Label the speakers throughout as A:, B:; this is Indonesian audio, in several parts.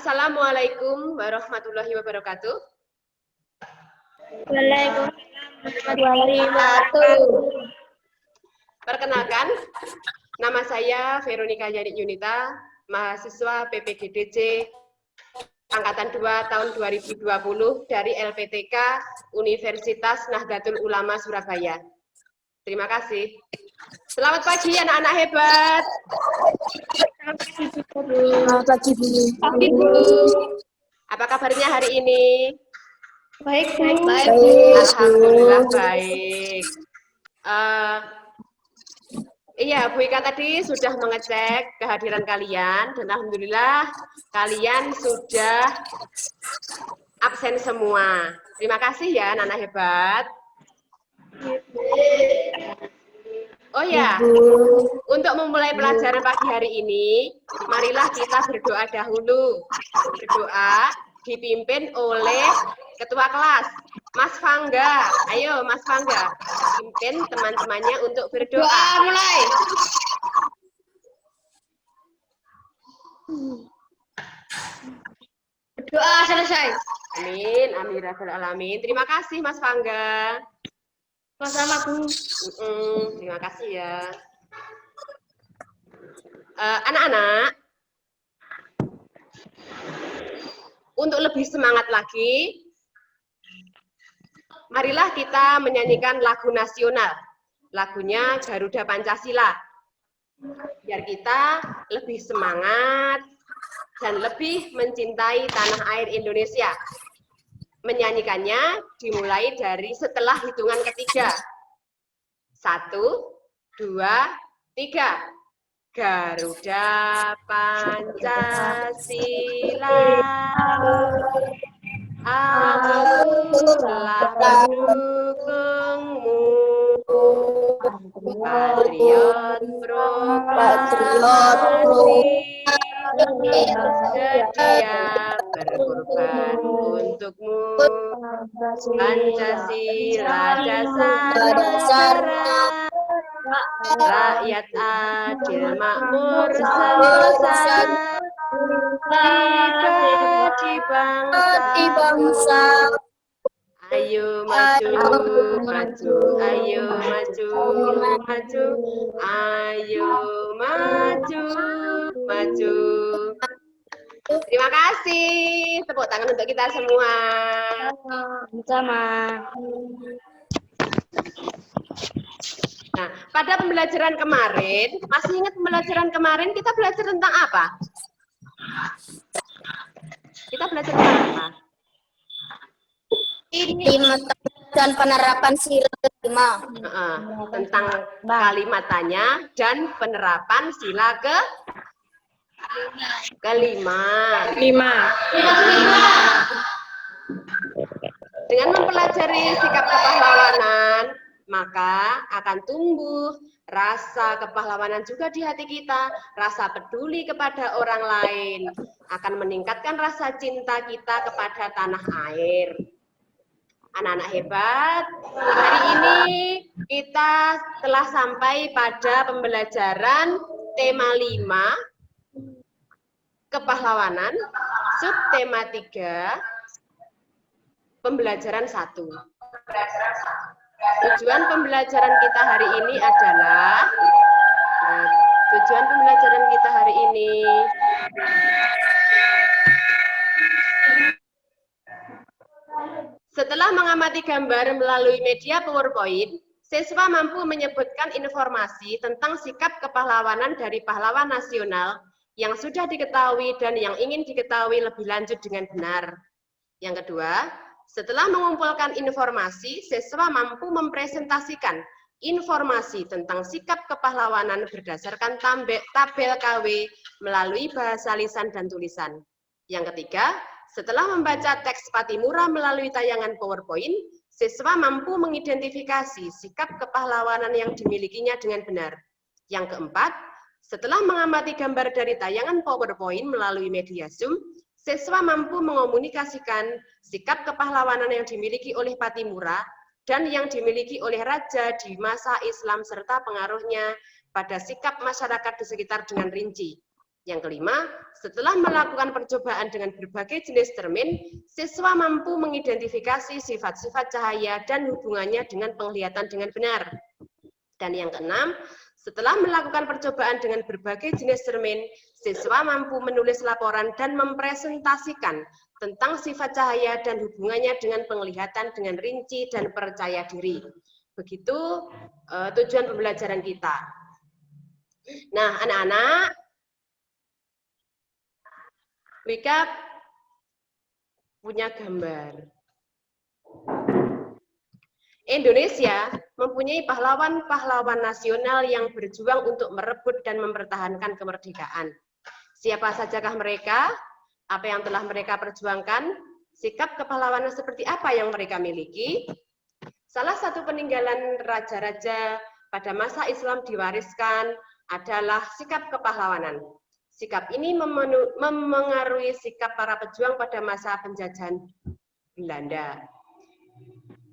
A: Assalamualaikum warahmatullahi wabarakatuh.
B: Waalaikumsalam warahmatullahi wabarakatuh.
A: Perkenalkan, nama saya Veronica Yanik Yunita, mahasiswa PPGDC Angkatan 2 tahun 2020 dari LPTK Universitas Nahdlatul Ulama Surabaya. Terima kasih. Selamat pagi anak-anak hebat.
B: Selamat pagi, Bu.
A: Pagi, Bu. Apa kabarnya hari ini?
B: Baik, Bu.
A: Baik. Alhamdulillah baik. Iya, Bu Ika tadi sudah mengecek kehadiran kalian dan alhamdulillah kalian sudah absen semua. Terima kasih ya anak-anak hebat. Oh ya, untuk memulai pelajaran pagi hari ini, marilah kita berdoa dahulu. Berdoa dipimpin oleh Ketua kelas, Mas Fangga. Ayo Mas Fangga, pimpin teman-temannya untuk berdoa.
B: Doa mulai. Berdoa selesai.
A: Amin, amin rabbal alamin. Terima kasih Mas Fangga.
B: Sama-sama, Bu.
A: Terima kasih ya. Anak-anak, untuk lebih semangat lagi, marilah kita menyanyikan lagu nasional. Lagunya Garuda Pancasila. Biar kita lebih semangat dan lebih mencintai tanah air Indonesia. Menyanyikannya dimulai dari setelah hitungan ketiga. 1, 2, 3. Garuda Pancasila, aku telah mendukungmu. Patriot proklamasi, sedia berkorban untukmu. Pancasila dasar negara, rakyat adil makmur selesai, pribadi bangsa. Ayo maju, maju, ayo maju, maju, ayo maju, maju. Terima kasih. Tepuk tangan untuk kita semua.
B: Sama.
A: Nah, pada pembelajaran kemarin, masih ingat pembelajaran kemarin kita belajar tentang apa? Kita belajar tentang apa?
B: Dan penerapan sila kelima.
A: Tentang kalimat tanya dan penerapan sila kelima. Dengan mempelajari sikap kepahlawanan, maka akan tumbuh rasa kepahlawanan juga di hati kita, rasa peduli kepada orang lain, akan meningkatkan rasa cinta kita kepada tanah air. Anak-anak hebat, hari ini kita telah sampai pada pembelajaran tema 5, kepahlawanan, subtema 3, pembelajaran 1. Tujuan pembelajaran kita hari ini adalah, setelah mengamati gambar melalui media PowerPoint, siswa mampu menyebutkan informasi tentang sikap kepahlawanan dari pahlawan nasional yang sudah diketahui dan yang ingin diketahui lebih lanjut dengan benar. Yang kedua, setelah mengumpulkan informasi, siswa mampu mempresentasikan informasi tentang sikap kepahlawanan berdasarkan tabel KW melalui bahasa lisan dan tulisan. Yang ketiga, setelah membaca teks Patimura melalui tayangan PowerPoint, siswa mampu mengidentifikasi sikap kepahlawanan yang dimilikinya dengan benar. Yang keempat, setelah mengamati gambar dari tayangan PowerPoint melalui media Zoom, siswa mampu mengomunikasikan sikap kepahlawanan yang dimiliki oleh Patimura dan yang dimiliki oleh Raja di masa Islam serta pengaruhnya pada sikap masyarakat di sekitar dengan rinci. Yang kelima, setelah melakukan percobaan dengan berbagai jenis cermin, siswa mampu mengidentifikasi sifat-sifat cahaya dan hubungannya dengan penglihatan dengan benar. Dan yang keenam, setelah melakukan percobaan dengan berbagai jenis cermin, siswa mampu menulis laporan dan mempresentasikan tentang sifat cahaya dan hubungannya dengan penglihatan dengan rinci dan percaya diri. Begitu tujuan pembelajaran kita. Nah, anak-anak, Wika punya gambar. Indonesia mempunyai pahlawan-pahlawan nasional yang berjuang untuk merebut dan mempertahankan kemerdekaan. Siapa sajakah mereka? Apa yang telah mereka perjuangkan? Sikap kepahlawanan seperti apa yang mereka miliki? Salah satu peninggalan raja-raja pada masa Islam diwariskan adalah sikap kepahlawanan. Sikap ini memengaruhi sikap para pejuang pada masa penjajahan Belanda.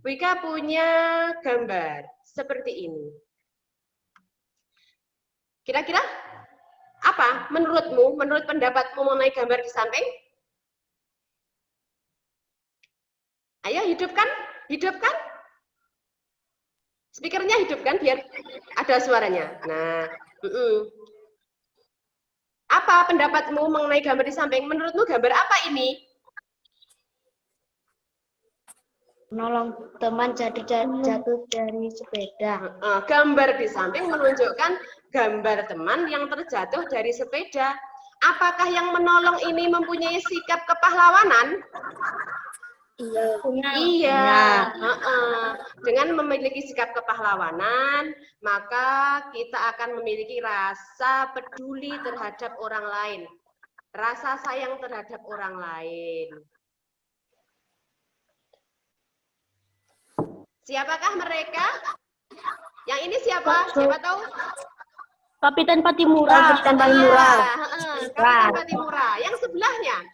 A: Wika punya gambar seperti ini. Kira-kira apa menurutmu, menurut pendapatmu mengenai gambar di samping? Ayo hidupkan, hidupkan. Speakernya hidupkan biar ada suaranya. Nah, apa pendapatmu mengenai gambar di samping? Menurutmu gambar apa ini?
B: Menolong teman jatuh dari sepeda.
A: Gambar di samping menunjukkan gambar teman yang terjatuh dari sepeda. Apakah yang menolong ini mempunyai sikap kepahlawanan? Iya. Dengan memiliki sikap kepahlawanan, maka kita akan memiliki rasa peduli terhadap orang lain, rasa sayang terhadap orang lain. Siapakah mereka? Yang ini siapa? Siapa tahu?
B: Kapitan Patimura.
A: Kapitan Patimura. Yang sebelahnya?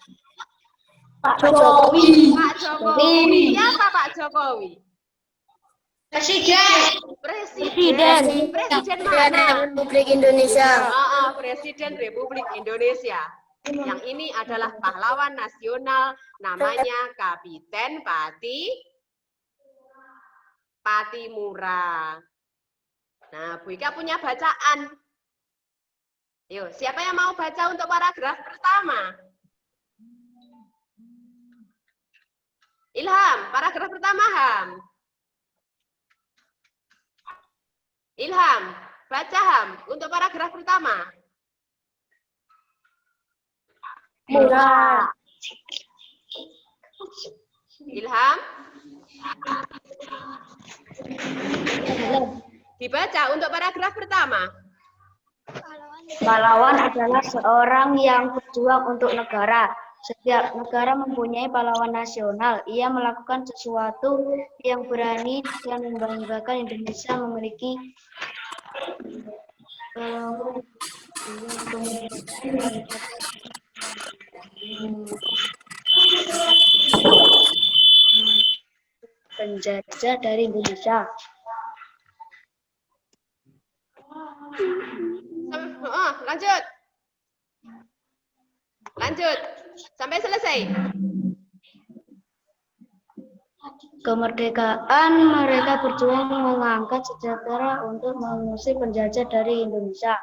B: Pak Jokowi.
A: Pak Jokowi. Siapa Pak Jokowi?
B: Presiden.
A: Presiden mana?
B: Republik Indonesia.
A: Presiden Republik Indonesia. Yang ini adalah pahlawan nasional, namanya Kapiten Patimura. Nah, Bu Ika punya bacaan. Yuk, siapa yang mau baca untuk paragraf pertama? Ilham, paragraf pertama, Ham. Ilham, baca Ham untuk paragraf pertama.
B: Murah.
A: Ilham. Dibaca untuk paragraf pertama.
B: Pahlawan adalah seorang yang berjuang untuk negara. Setiap negara mempunyai pahlawan nasional. Ia melakukan sesuatu yang berani dan membanggakan. Indonesia memiliki penjajah dari Indonesia.
A: Lanjut. Lanjut. Sampai selesai.
B: Kemerdekaan mereka berjuang mengangkat sejahtera untuk mengusir penjajah dari Indonesia.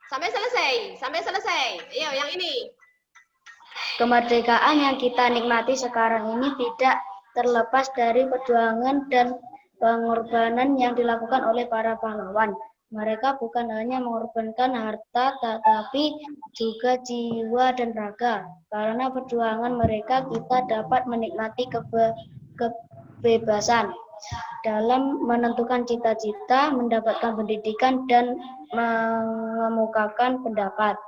A: Sampai selesai. Sampai selesai. Ayo, yang ini.
B: Kemerdekaan yang kita nikmati sekarang ini tidak terlepas dari perjuangan dan pengorbanan yang dilakukan oleh para pahlawan. Mereka bukan hanya mengorbankan harta, tetapi juga jiwa dan raga. Karena perjuangan mereka, kita dapat menikmati kebebasan dalam menentukan cita-cita, mendapatkan pendidikan, dan mengemukakan pendapat.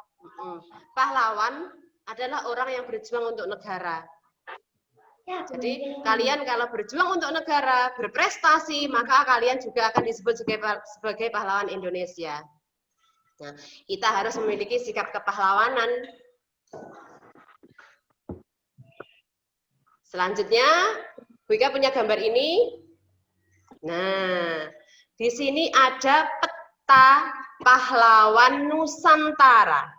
A: Pahlawan adalah orang yang berjuang untuk negara. Jadi kalian kalau berjuang untuk negara, berprestasi, maka kalian juga akan disebut sebagai pahlawan Indonesia. Nah, kita harus memiliki sikap kepahlawanan. Selanjutnya, Bu Ika punya gambar ini. Nah, Di sini ada peta pahlawan Nusantara.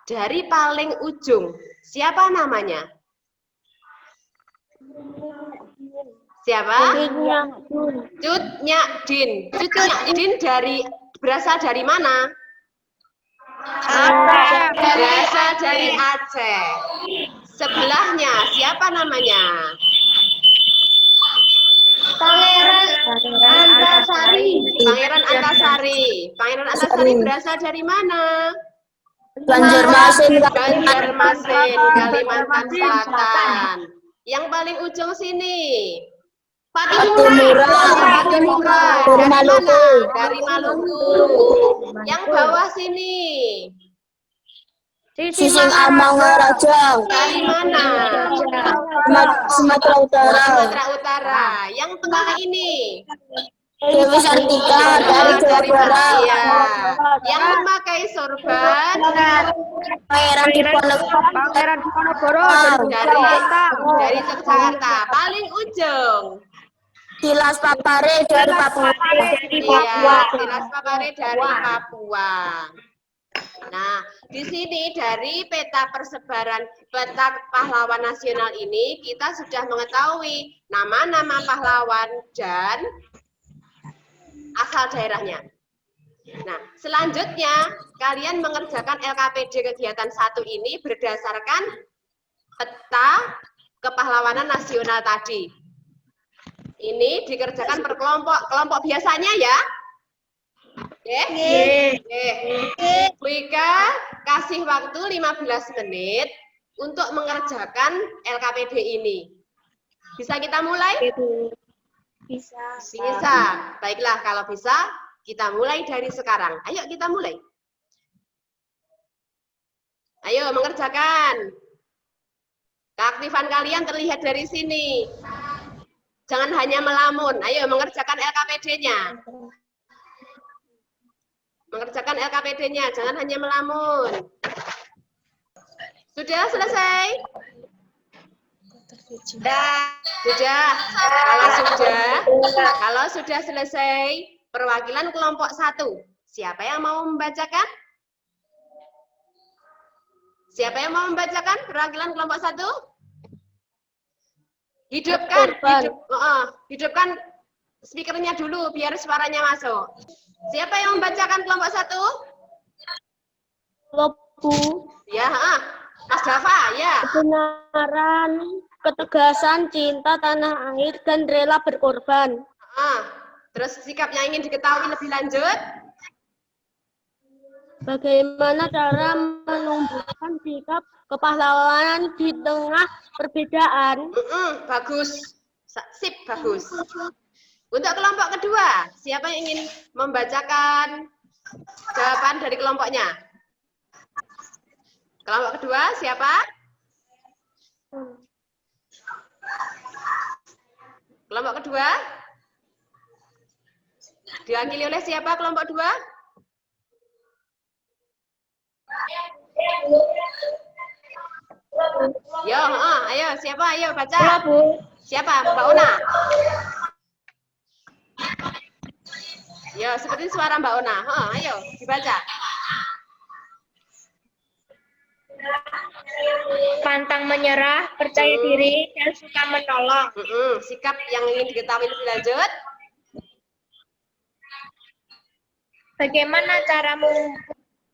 A: Dari paling ujung, siapa namanya? Siapa? Cut Nyak Din. Cut Nyak Din berasal dari mana? Berasal dari Aceh. Sebelahnya siapa namanya?
B: Pangeran Antasari.
A: Pangeran Antasari. Pangeran Antasari berasal dari mana?
C: Banjarmasin.
A: Banjarmasin, Kalimantan Selatan. Yang paling ujung sini. Patimura. Patimura. Dari mana? Dari Maluku. Yang bawah sini.
C: Sising Amangaraja.
A: Dari mana?
C: Sumatera Utara.
A: Sumatera Utara. Yang tengah ini.
C: Dewi Sartika dari Jawa Barat.
A: Iya. Yang memakai sorban
C: Pangeran Diponegoro.
A: dari Yogyakarta. Paling ujung.
C: Dilas Papare dari Papua.
A: Iya, Dinas Papare dari Papua. Nah, di sini dari peta persebaran peta pahlawan nasional ini kita sudah mengetahui nama-nama pahlawan dan asal daerahnya. Nah, selanjutnya kalian mengerjakan LKPD kegiatan 1 ini berdasarkan peta kepahlawanan nasional tadi. Ini dikerjakan per kelompok biasanya ya. Bu Ika kasih waktu 15 menit untuk mengerjakan LKPD ini. Bisa kita mulai? Bisa. Baiklah, kalau bisa kita mulai dari sekarang. Ayo kita mulai. Ayo mengerjakan. Keaktifan kalian terlihat dari sini. Jangan hanya melamun. Ayo mengerjakan LKPD-nya. Mengerjakan LKPD-nya, jangan hanya melamun. Sudah selesai? Sudah. Kalau sudah selesai, perwakilan kelompok 1. Siapa yang mau membacakan? Siapa yang mau membacakan perwakilan kelompok 1? Hidupkan speakernya dulu biar suaranya masuk. Siapa yang membacakan kelompok 1?
B: Lobu.
A: Ya, Mas Dava, ya.
B: Kebenaran, ketegasan, cinta tanah air, dan rela berkorban.
A: Terus sikap yang ingin diketahui lebih lanjut?
B: Bagaimana cara menumbuhkan sikap kepahlawanan di tengah perbedaan?
A: Bagus. Sip, bagus. Untuk kelompok kedua, siapa yang ingin membacakan jawaban dari kelompoknya? Kelompok kedua, siapa? Kelompok kedua? Diwakili oleh siapa kelompok 2? Yo, ayo, siapa? Ayo baca. Siapa? Mbak Ona. Yo, seperti suara Mbak Ona. Ayo, dibaca.
B: Pantang menyerah, percaya diri, dan suka menolong.
A: Sikap yang ingin diketahui lebih lanjut.
B: Bagaimana caramu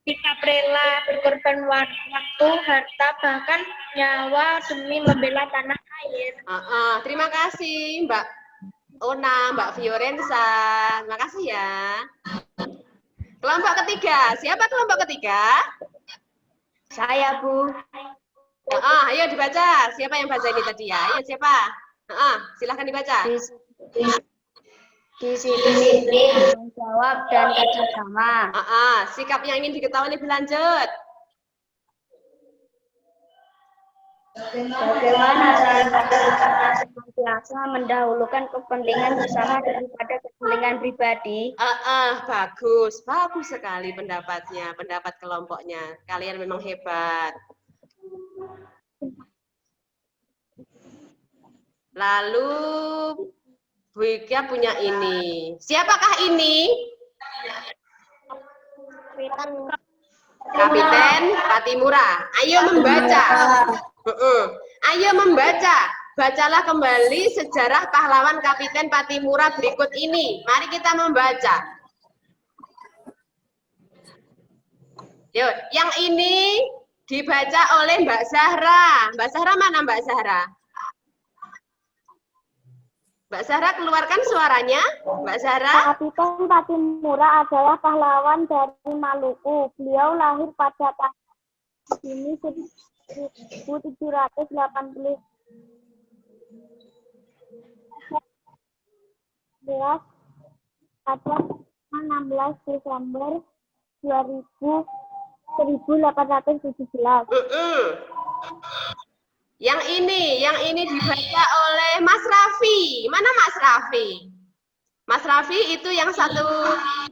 B: sikap rela berkorban waktu, harta, bahkan nyawa demi membela tanah air.
A: Terima kasih Mbak Ona, Mbak Fiorenza. Terima kasih ya. Kelompok ketiga, siapa kelompok ketiga?
B: Saya, Bu.
A: Ayo dibaca. Siapa yang baca ini tadi ya? Ayo siapa? Silahkan dibaca.
B: Disiplin, tanggung jawab, dan kerjasama.
A: Sikap yang ingin diketahui lebih lanjut.
B: Bagaimana cara senantiasa mendahulukan kepentingan bersama daripada kepentingan pribadi?
A: Bagus sekali pendapatnya, pendapat kelompoknya. Kalian memang hebat. Lalu Bu Ika punya ini. Siapakah ini? Kapiten Patimura. Ayo membaca. Ayo membaca. Bacalah kembali sejarah pahlawan Kapiten Patimura berikut ini. Mari kita membaca. Yuk, yang ini dibaca oleh Mbak Zahra. Mbak Zahra mana Mbak Zahra? Mbak Zahra keluarkan suaranya. Mbak Zahra.
C: Kapiten Patimura adalah pahlawan dari Maluku. Beliau lahir pada tahun ini 1780 pada 16 Desember 1817.
A: Yang ini dibaca oleh Mas Raffi. Mana Mas Raffi? Mas Raffi itu yang satu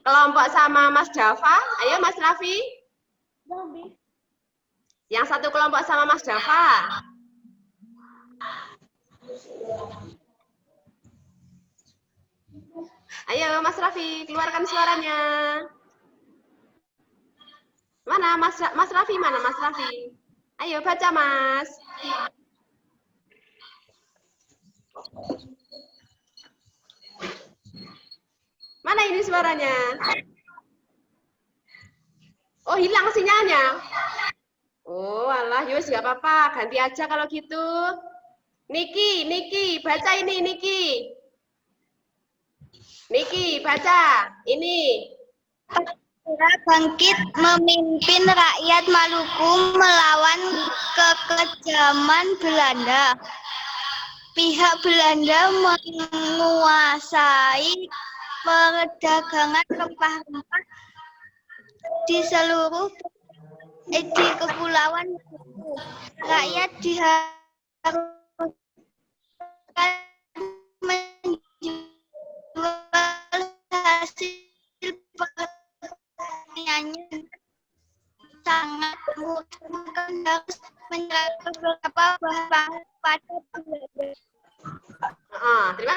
A: kelompok sama Mas Dava. Ayo Mas Raffi. Yang satu kelompok sama Mas Dava. Ayo Mas Raffi, keluarkan suaranya. Mana Mas Raffi, mana Mas Raffi? Ayo baca Mas. Mana ini suaranya? Oh, hilang sinyalnya. Oh, alah, yus nggak apa-apa, ganti aja kalau gitu. Niki, baca ini Niki. Niki, baca. Ini.
C: Bangkit memimpin rakyat Maluku melawan kekejaman Belanda. Pihak Belanda menguasai perdagangan rempah-rempah di seluruh di kepulauan Maluku. Rakyat diharuskan menjual hasil pertaniannya sangat murah, harus menyerahkan beberapa bahan pada Belanda.
A: Terima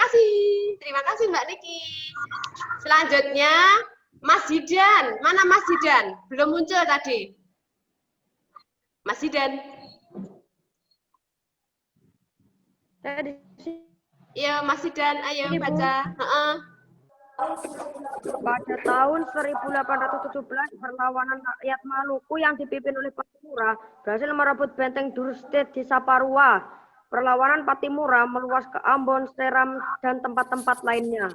A: kasih Mbak Niki. Selanjutnya Mas Zidan, mana Mas Zidan? Belum muncul tadi. Mas Zidan. Iya Mas Zidan, ayo baca.
D: Pada tahun 1817, perlawanan rakyat Maluku yang dipimpin oleh Patimura berhasil merebut benteng Durstedt di Saparua. Perlawanan Patimura meluas ke Ambon, Seram, dan tempat-tempat lainnya.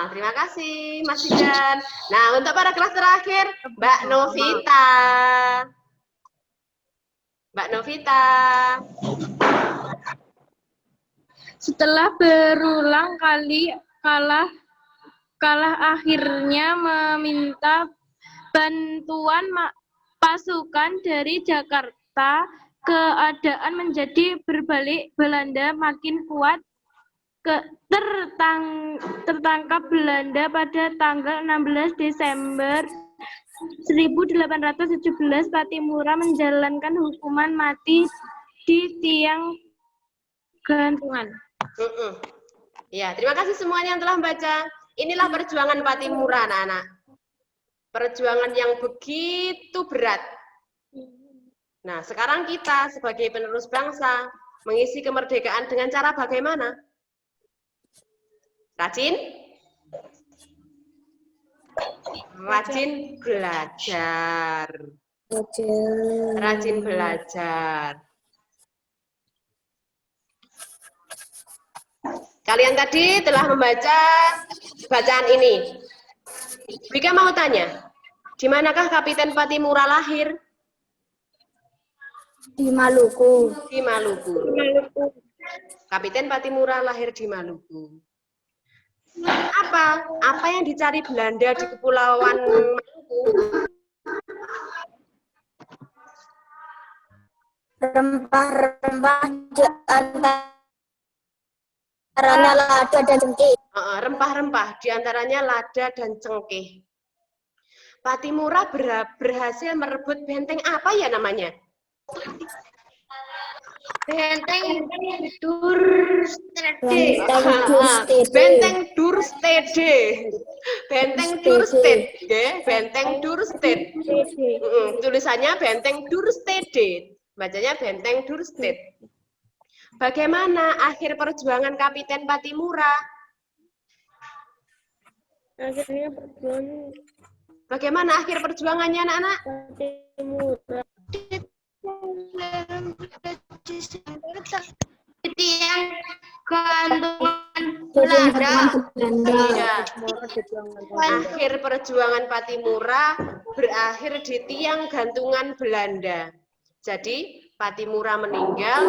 A: Terima kasih Mas Zidan. Nah, untuk paragraf terakhir, Mbak Novita. Mbak Novita.
E: Setelah berulang kali kalah akhirnya meminta bantuan pasukan dari Jakarta. Keadaan menjadi berbalik, Belanda makin kuat. Tertangkap Belanda pada tanggal 16 Desember 1817, Patimura menjalankan hukuman mati di tiang gantungan.
A: Ya, terima kasih semuanya yang telah membaca. Inilah perjuangan Patimura, anak-anak. Perjuangan yang begitu berat. Nah, sekarang kita sebagai penerus bangsa mengisi kemerdekaan dengan cara bagaimana? Rajin belajar. Rajin belajar. Kalian tadi telah membaca bacaan ini. Bika mau tanya, di manakah Kapiten Patimura lahir?
C: Di Maluku.
A: Di Maluku. Kapiten Patimura lahir di Maluku. Apa yang dicari Belanda di kepulauan Maluku?
C: Rempah-rempah di antaranya lada dan cengkeh.
A: Rempah-rempah di antaranya lada dan cengkeh. Patimura berhasil merebut benteng apa ya namanya?
E: Benteng Durstede.
A: Benteng Durstede. Benteng Durstede, nggih, Benteng Durstede. Tulisannya Benteng Durstede. Bacanya Benteng Durstede. Bagaimana akhir perjuangan Kapiten Patimura?
E: Akhirnya perjuangan
A: Bagaimana akhir perjuangannya, anak-anak?
E: Patimura.
B: Tiang gantungan
A: Iya. Akhir perjuangan Patimura berakhir di tiang gantungan Belanda. Jadi Patimura meninggal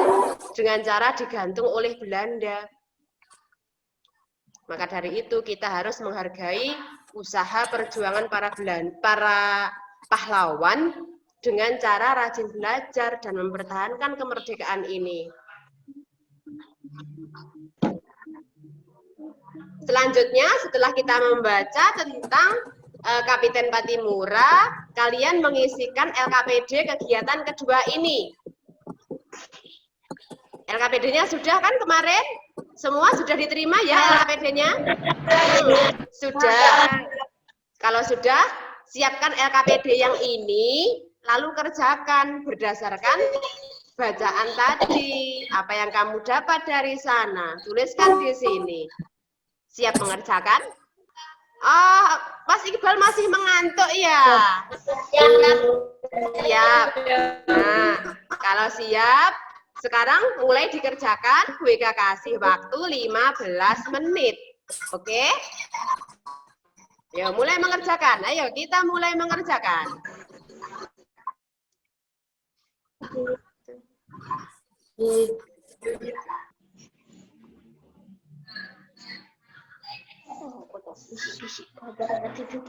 A: dengan cara digantung oleh Belanda. Maka dari itu kita harus menghargai usaha perjuangan para pahlawan dengan cara rajin belajar dan mempertahankan kemerdekaan ini. Selanjutnya, setelah kita membaca tentang Kapiten Patimura, kalian mengisikan LKPD kegiatan kedua ini. LKPD-nya sudah kan kemarin? Semua sudah diterima ya LKPD-nya? Sudah. Kalau sudah, siapkan LKPD yang ini, lalu kerjakan berdasarkan bacaan tadi. Apa yang kamu dapat dari sana? Tuliskan di sini. Siap mengerjakan? Oh, Mas Iqbal masih mengantuk ya? Siap. Nah, kalau siap, sekarang mulai dikerjakan. Gue kasih waktu 15 menit. Oke? Ya, mulai mengerjakan. Ayo, kita mulai mengerjakan.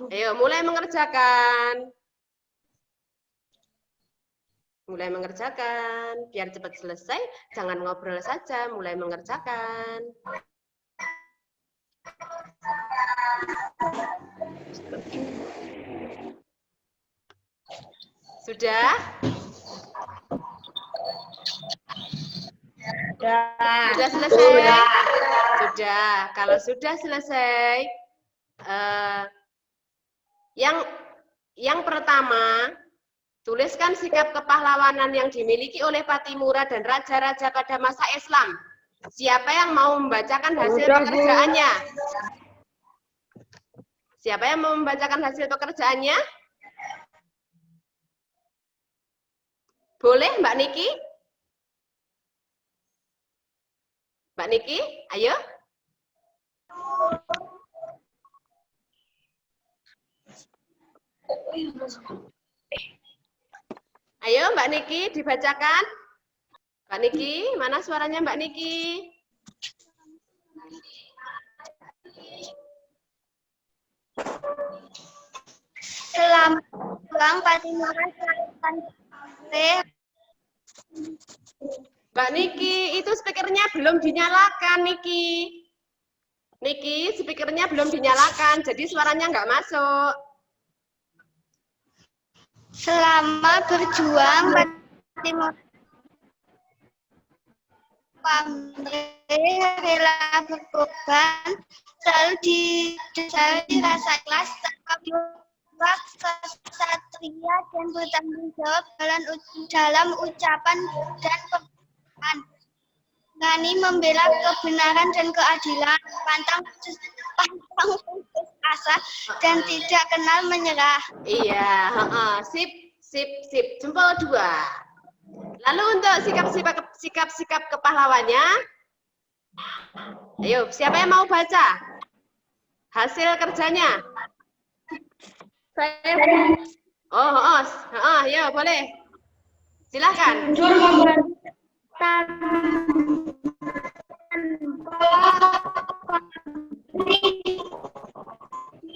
A: Ayo, mulai mengerjakan. Mulai mengerjakan. Biar cepat selesai, jangan ngobrol saja, mulai mengerjakan. Sudah? Sudah selesai? Sudah. Kalau sudah selesai, yang pertama, tuliskan sikap kepahlawanan yang dimiliki oleh Patimura dan raja-raja pada masa Islam. Siapa yang mau membacakan hasil pekerjaannya? Siapa yang mau membacakan hasil pekerjaannya? Boleh, Mbak Niki? Mbak Niki, ayo. Ayo Mbak Niki, dibacakan. Mbak Niki, mana suaranya Mbak Niki?
B: Selamat ulang Patimura selatan.
A: Mbak Niki, itu speakernya belum dinyalakan, Niki. Niki, speakernya belum dinyalakan, jadi suaranya nggak masuk.
B: Selama berjuang Patimura rela berkorban, selalu didasari rasa ikhlas tanpa kesatria dan bertanggung jawab dalam ucapan dan perbuatan. Ngani membela kebenaran dan keadilan, pantang putus asa dan tidak kenal menyerah.
A: Iya, sip. Jempol 2. Lalu untuk sikap-sikap kepahlawannya, ayo, siapa yang mau baca hasil kerjanya? Ya boleh. Silahkan.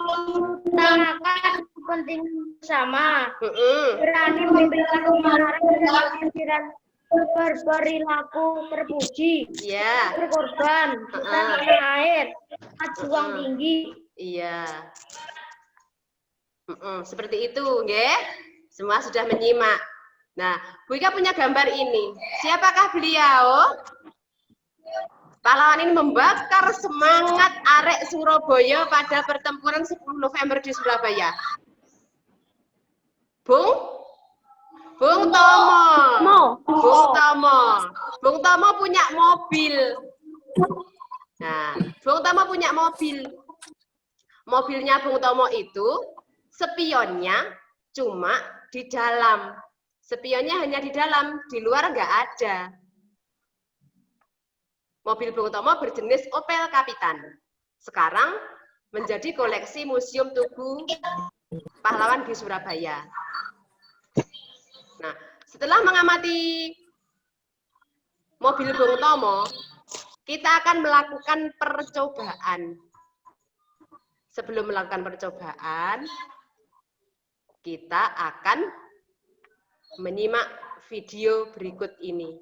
E: Mengutamakan kepentingan bersama, berani membela kebenaran dalam pikiran, berperilaku terpuji, berkorban, tanah air, juang tinggi.
A: Iya. Seperti itu, nggih. Semua sudah menyimak. Nah, Bu Ika punya gambar ini. Siapakah beliau? Pahlawan ini membakar semangat arek Surabaya pada pertempuran 10 November di Surabaya. Bung Tomo. Bung Tomo punya mobil. Nah, Bung Tomo punya mobil. Mobilnya Bung Tomo itu spionnya cuma di dalam. Spionnya hanya di dalam, di luar nggak ada. Mobil Bung Tomo berjenis Opel Kapitan. Sekarang menjadi koleksi Museum Tugu Pahlawan di Surabaya. Nah, setelah mengamati mobil Bung Tomo, kita akan melakukan percobaan. Sebelum melakukan percobaan, kita akan menyimak video berikut ini.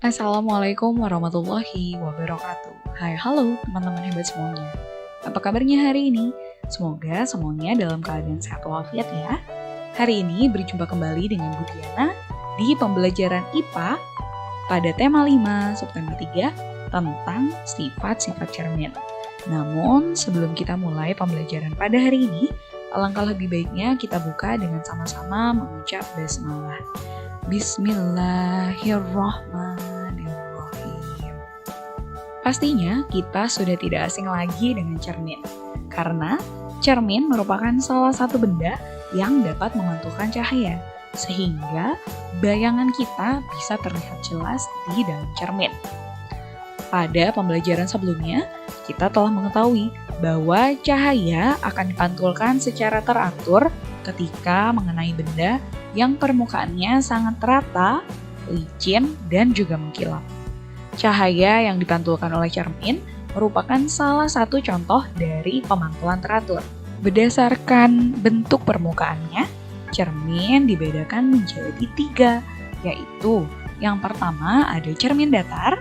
F: Assalamualaikum warahmatullahi wabarakatuh. Hai, halo teman-teman hebat semuanya. Apa kabarnya hari ini? Semoga semuanya dalam keadaan sehat walafiat ya. Hari ini berjumpa kembali dengan Bu Diana di pembelajaran IPA pada tema 5 September 3 tentang sifat-sifat cermin. Namun, sebelum kita mulai pembelajaran pada hari ini, alangkah lebih baiknya kita buka dengan sama-sama mengucap basmalah. Bismillahirrahmanirrahim. Pastinya kita sudah tidak asing lagi dengan cermin, karena cermin merupakan salah satu benda yang dapat memantulkan cahaya, sehingga bayangan kita bisa terlihat jelas di dalam cermin. Pada pembelajaran sebelumnya, kita telah mengetahui bahwa cahaya akan dipantulkan secara teratur ketika mengenai benda yang permukaannya sangat rata, licin, dan juga mengkilap. Cahaya yang dipantulkan oleh cermin merupakan salah satu contoh dari pemantulan teratur. Berdasarkan bentuk permukaannya, cermin dibedakan menjadi 3, yaitu yang pertama ada cermin datar,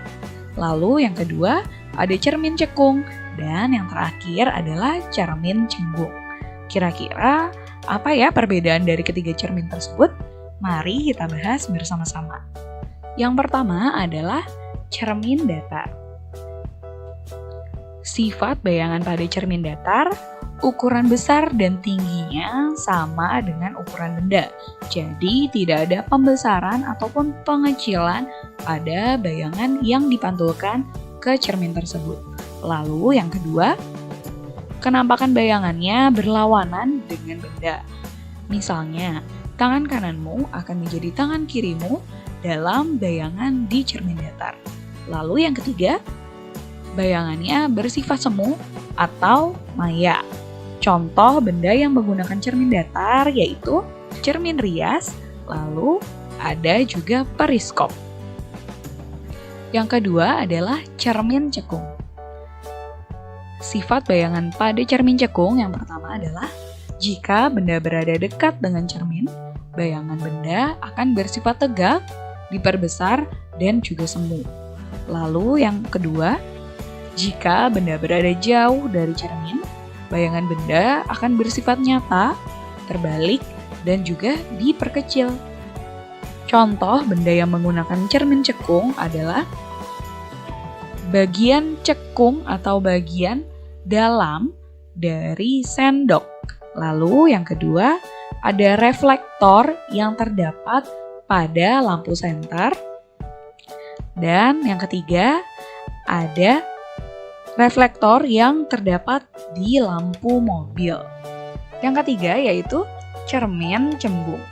F: lalu yang kedua ada cermin cekung, dan yang terakhir adalah cermin cembung. Kira-kira apa ya perbedaan dari ketiga cermin tersebut? Mari kita bahas bersama-sama. Yang pertama adalah cermin datar. Sifat bayangan pada cermin datar, ukuran besar dan tingginya sama dengan ukuran benda. Jadi tidak ada pembesaran ataupun pengecilan pada bayangan yang dipantulkan ke cermin tersebut. Lalu yang kedua, kenampakan bayangannya berlawanan dengan benda. Misalnya, tangan kananmu akan menjadi tangan kirimu dalam bayangan di cermin datar. Lalu yang ketiga, bayangannya bersifat semu atau maya. Contoh benda yang menggunakan cermin datar yaitu cermin rias, lalu ada juga periskop. Yang kedua adalah cermin cekung. Sifat bayangan pada cermin cekung yang pertama adalah jika benda berada dekat dengan cermin, bayangan benda akan bersifat tegak, diperbesar, dan juga semu. Lalu yang kedua, jika benda berada jauh dari cermin, bayangan benda akan bersifat nyata, terbalik, dan juga diperkecil. Contoh benda yang menggunakan cermin cekung adalah bagian cekung atau bagian dalam dari sendok. Lalu yang kedua, ada reflektor yang terdapat pada lampu senter. Dan yang ketiga, ada reflektor yang terdapat di lampu mobil. Yang ketiga yaitu cermin cembung.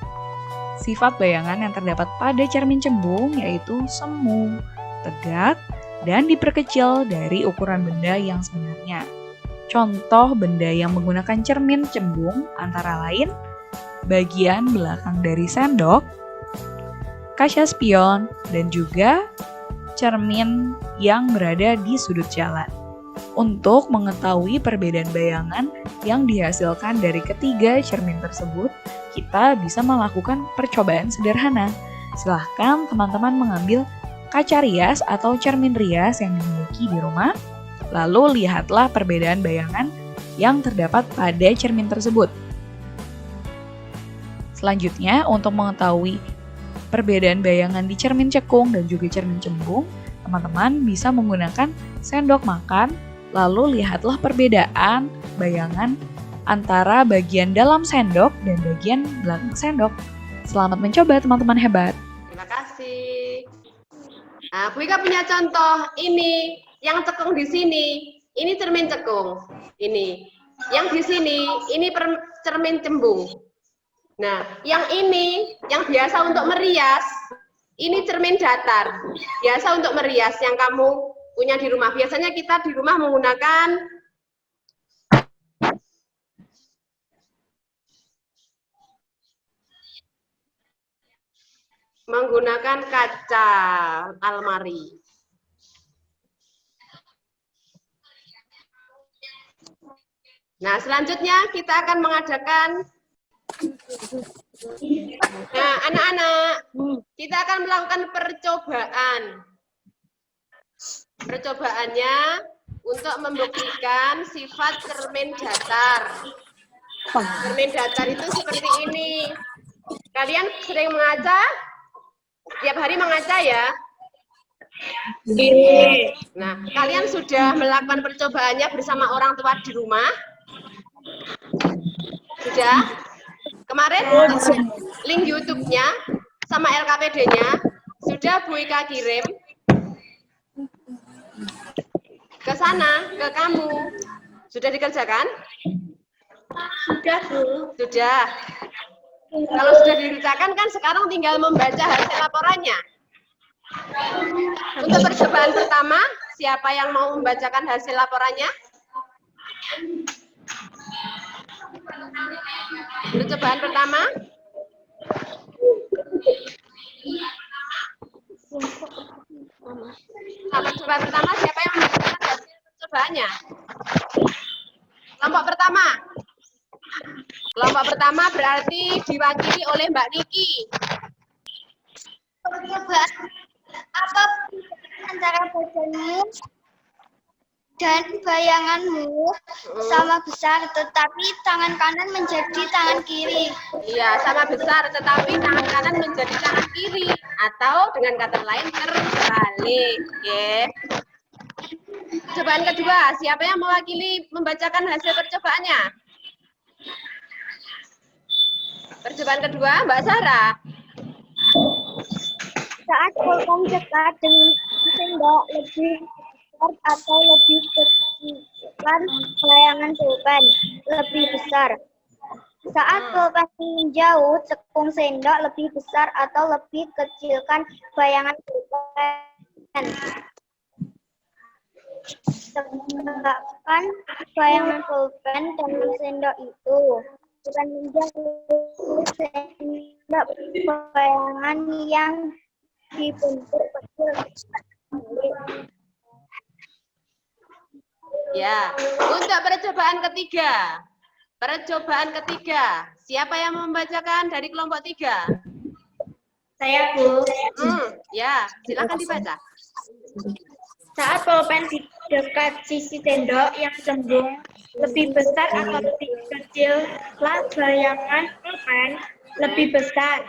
F: Sifat bayangan yang terdapat pada cermin cembung yaitu semu, tegak, dan diperkecil dari ukuran benda yang sebenarnya. Contoh benda yang menggunakan cermin cembung antara lain bagian belakang dari sendok, kaca spion, dan juga cermin yang berada di sudut jalan. Untuk mengetahui perbedaan bayangan yang dihasilkan dari ketiga cermin tersebut, kita bisa melakukan percobaan sederhana. Silahkan teman-teman mengambil kaca rias atau cermin rias yang dimiliki di rumah, Lalu lihatlah perbedaan bayangan yang terdapat pada cermin tersebut. Selanjutnya, untuk mengetahui perbedaan bayangan di cermin cekung dan juga cermin cembung, teman-teman bisa menggunakan sendok makan, lalu lihatlah perbedaan bayangan antara bagian dalam sendok dan bagian belakang sendok. Selamat mencoba teman-teman hebat.
A: Terima kasih. Nah, Bu Ika punya contoh. Ini yang cekung di sini, ini cermin cekung. Ini. Yang di sini, ini cermin cembung. Nah, yang ini, yang biasa untuk merias, ini cermin datar. Biasa untuk merias yang kamu punya di rumah. Biasanya kita di rumah menggunakan kaca almari. Nah, selanjutnya kita akan mengadakan, nah anak-anak, kita akan melakukan percobaan. Percobaannya untuk membuktikan sifat cermin datar. Cermin datar itu seperti ini. Kalian sering mengaca? Tiap hari mengaca ya? Nah, kalian sudah melakukan percobaannya bersama orang tua di rumah? Sudah? Kemarin link YouTube-nya sama LKPD-nya sudah Bu Ika kirim ke sana, ke kamu. Sudah dikerjakan?
E: Sudah, Bu.
A: Sudah. Kalau sudah dikerjakan kan sekarang tinggal membaca hasil laporannya. Untuk percobaan pertama, siapa yang mau membacakan hasil laporannya? Percobaan pertama? Nah, percobaan pertama siapa yang membacakan hasil percobaannya? Kelompok pertama. Kelompok pertama berarti diwakili oleh Mbak Niki.
E: Percobaan apa antara badanmu dan bayanganmu sama besar, tetapi tangan kanan menjadi tangan kiri.
A: Iya, sama besar, tetapi tangan kanan menjadi tangan kiri. Atau dengan kata lain terbalik. Ya. Percobaan kedua, siapa yang mewakili membacakan hasil percobaannya? Percobaan kedua, Mbak Sarah.
C: Saat pulpen dekat dengan sendok lebih besar atau lebih kecil, bayangan pulpen lebih besar. Saat pulpen menjauh, cekung sendok lebih besar atau lebih kecilkan bayangan pulpen. Tegakkan bayangan pulpen dengan sendok itu. Bukan menjauh sendok bayangan yang dibentuk kecil.
A: Ya, untuk percobaan ketiga. Percobaan ketiga, siapa yang membacakan dari kelompok 3?
E: Saya, Bu.
A: Ya, silakan dibaca.
E: Saat pulpen di dekat sisi sendok yang cembung lebih besar atau lebih kecil, bayangan pulpen lebih besar.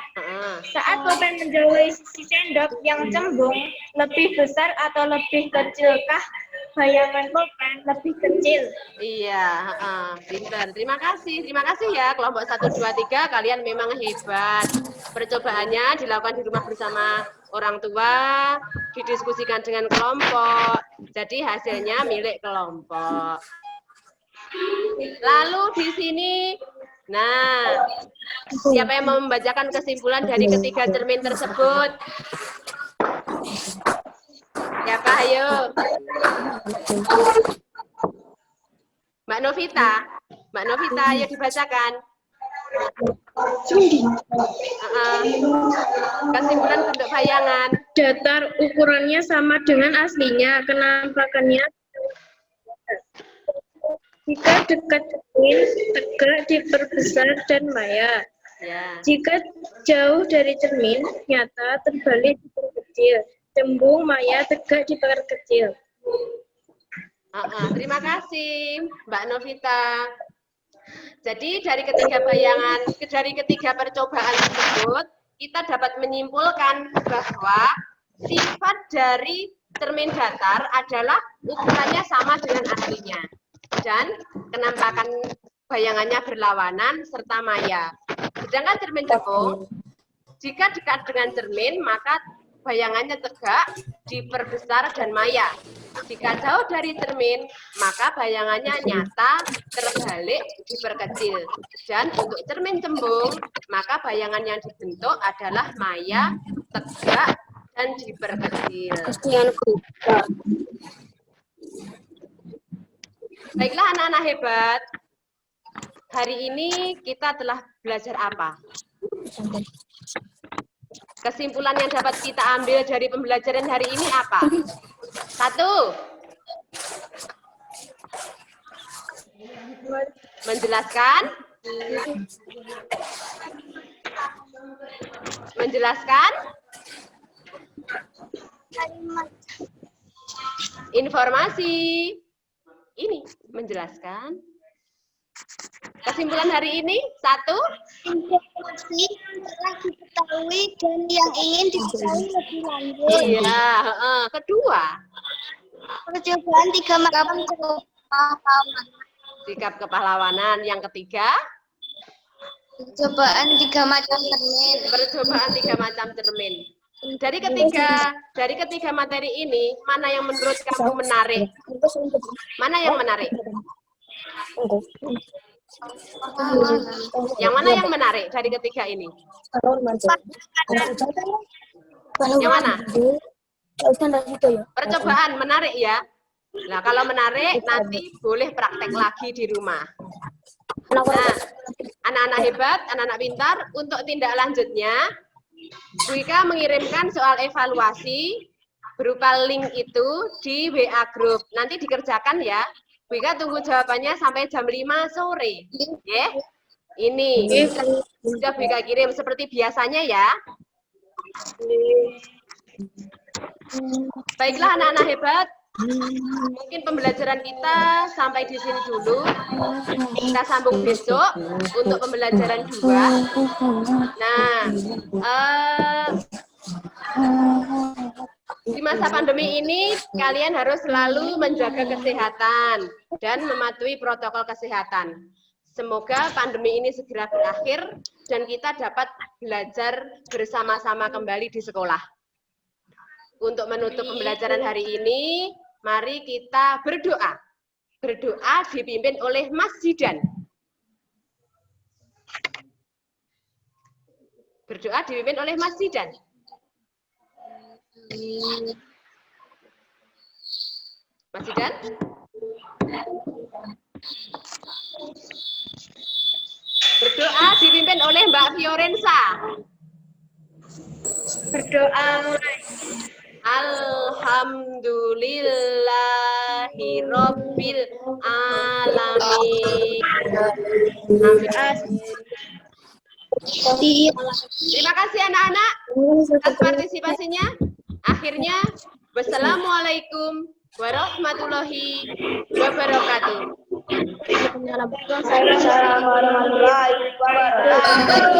E: Saat pulpen menjauhi sisi sendok yang cembung lebih besar atau lebih kecilkah bayangan pulpen lebih kecil?
A: Iya, pintar. Terima kasih ya kelompok 1, 2, 3. Kalian memang hebat. Percobaannya dilakukan di rumah bersama orang tua, didiskusikan dengan kelompok. Jadi hasilnya milik kelompok. Lalu di sini, nah, siapa yang mau membacakan kesimpulan dari ketiga cermin tersebut? Siapa, ayo? Mbak Novita, ayo dibacakan. Kesimpulan bentuk bayangan.
E: Datar ukurannya sama dengan aslinya, kenampakannya. Jika dekat cermin, tegak diperbesar dan maya.
A: Ya.
E: Jika jauh dari cermin, nyata terbalik diperkecil. Cembung, maya, tegak diperkecil.
A: Terima kasih Mbak Novita. Jadi dari ketiga percobaan tersebut, kita dapat menyimpulkan bahwa sifat dari cermin datar adalah ukurannya sama dengan aslinya. Dan kenampakan bayangannya berlawanan serta maya. Sedangkan cermin cekung, jika dekat dengan cermin, maka bayangannya tegak, diperbesar, dan maya. Jika jauh dari cermin, maka bayangannya nyata, terbalik, diperkecil. Dan untuk cermin cembung, maka bayangan yang dibentuk adalah maya, tegak, dan diperkecil. Baiklah anak-anak hebat, hari ini kita telah belajar apa? Kesimpulan yang dapat kita ambil dari pembelajaran hari ini apa? 1. Menjelaskan. Menjelaskan. Informasi. Ini menjelaskan. Kesimpulan hari ini 1.
C: Informasi yang telah diketahui dan yang ingin diketahui lebih lanjut.
A: Iya. Kedua.
C: Percobaan 3 macam kepahlawanan.
A: Sikap kepahlawanan. Yang ketiga.
C: Percobaan 3 macam cermin.
A: Percobaan 3 macam cermin. Dari ketiga materi ini, mana yang menurut kamu menarik? Mana yang menarik? Yang mana yang menarik dari ketiga ini? Yang mana? Percobaan menarik ya. Nah, kalau menarik nanti boleh praktek lagi di rumah. Nah, anak-anak hebat, anak-anak pintar, untuk tindak lanjutnya, Bu Ika mengirimkan soal evaluasi berupa link itu di WA Group. Nanti dikerjakan ya. Bu Ika tunggu jawabannya sampai jam 5 sore. Ya. Ini sudah Bu Ika kirim seperti biasanya ya. Baiklah anak-anak hebat. Mungkin pembelajaran kita sampai di sini dulu. Kita sambung besok untuk pembelajaran 2. Nah, di masa pandemi ini kalian harus selalu menjaga kesehatan dan mematuhi protokol kesehatan. Semoga pandemi ini segera berakhir dan kita dapat belajar bersama-sama kembali di sekolah. Untuk menutup pembelajaran hari ini, mari kita berdoa. Berdoa dipimpin oleh Mas Zidan. Berdoa dipimpin oleh Mas Zidan. Mas Zidan? Berdoa dipimpin oleh Mbak Fiorensa.
E: Berdoa mulai.
A: Alhamdulillahirabbil alamin. Terima kasih anak-anak atas partisipasinya. Akhirnya, wassalamualaikum warahmatullahi wabarakatuh.
C: Assalamualaikum warahmatullahi wabarakatuh.